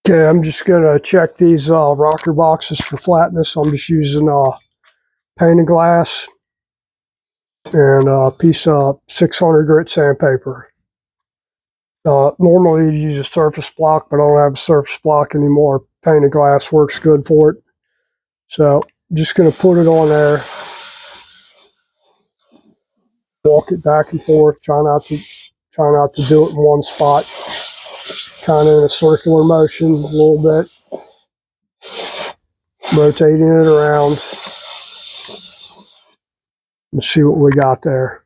Okay, I'm just gonna check these rocker boxes for flatness. I'm just using pane of glass and a piece of 600 grit sandpaper. Normally you use a surface block, but I don't have a surface block anymore. Pane of glass works good for it. So I'm just gonna put it on there, walk it back and forth, try not to do it in one spot. Kind of in a circular motion a little bit, rotating it around. Let's see what we got there.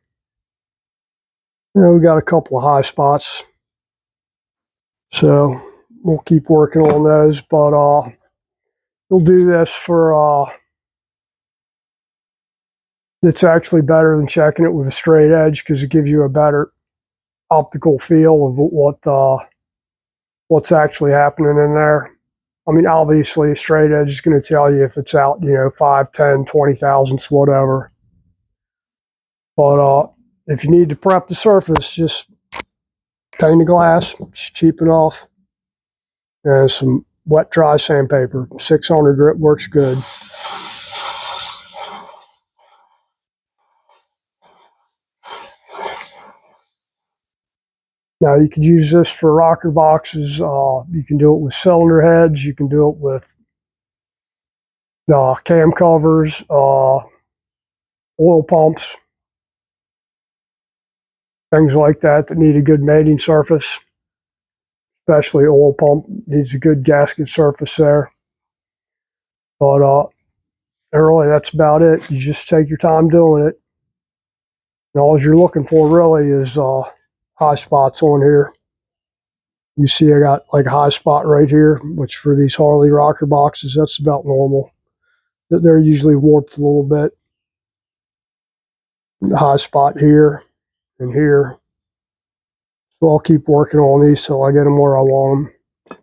We got a couple of high spots, so we'll keep working on those, but we'll do this for it's actually better than checking it with a straight edge because it gives you a better optical feel of what's actually happening in there. I mean, obviously a straight edge is going to tell you if it's out, 5, 10, 20 thousandths, whatever. But if you need to prep the surface, just pane the glass, just cheap enough, and some wet dry sandpaper. 600 grit works good. Now you could use this for rocker boxes. You can do it with cylinder heads. You can do it with cam covers, oil pumps, things like that need a good mating surface. Especially oil pump needs a good gasket surface there. But really, that's about it. You just take your time doing it. And all you're looking for really is high spots on here. You see I got like a high spot right here, which for these Harley rocker boxes, that's about normal. They're usually warped a little bit. The high spot here and here. So I'll keep working on these till I get them where I want them.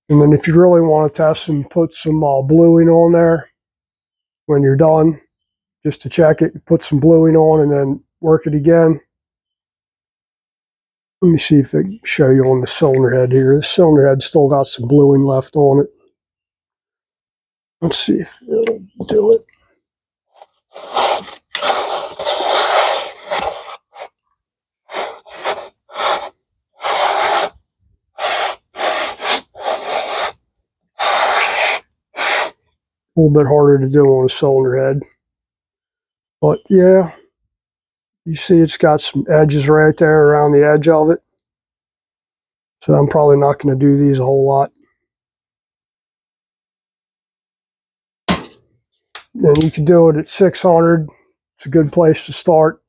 And then if you really want to test them, put some bluing on there when you're done, just to check it. Put some bluing on and then work it again. Let me see if I can show you on the cylinder head here. The cylinder head still got some bluing left on it. Let's see if it'll do it. A little bit harder to do on a cylinder head. But yeah, you see it's got some edges right there around the edge of it. So I'm probably not going to do these a whole lot. And you can do it at 600. It's a good place to start.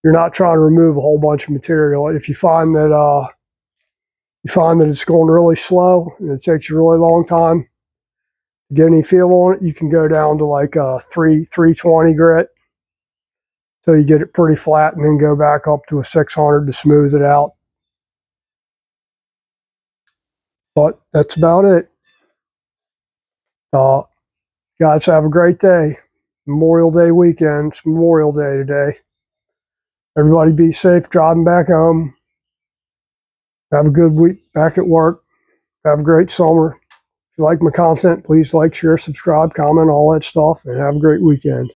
You're not trying to remove a whole bunch of material. If you find that it's going really slow and it takes you a really long time to get any feel on it, you can go down to like a 320 grit till you get it pretty flat, and then go back up to a 600 to smooth it out. But that's about it. Guys, have a great day. Memorial Day weekend. It's Memorial Day today. Everybody be safe driving back home. Have a good week back at work. Have a great summer. If you like my content, please like, share, subscribe, comment, all that stuff, and have a great weekend.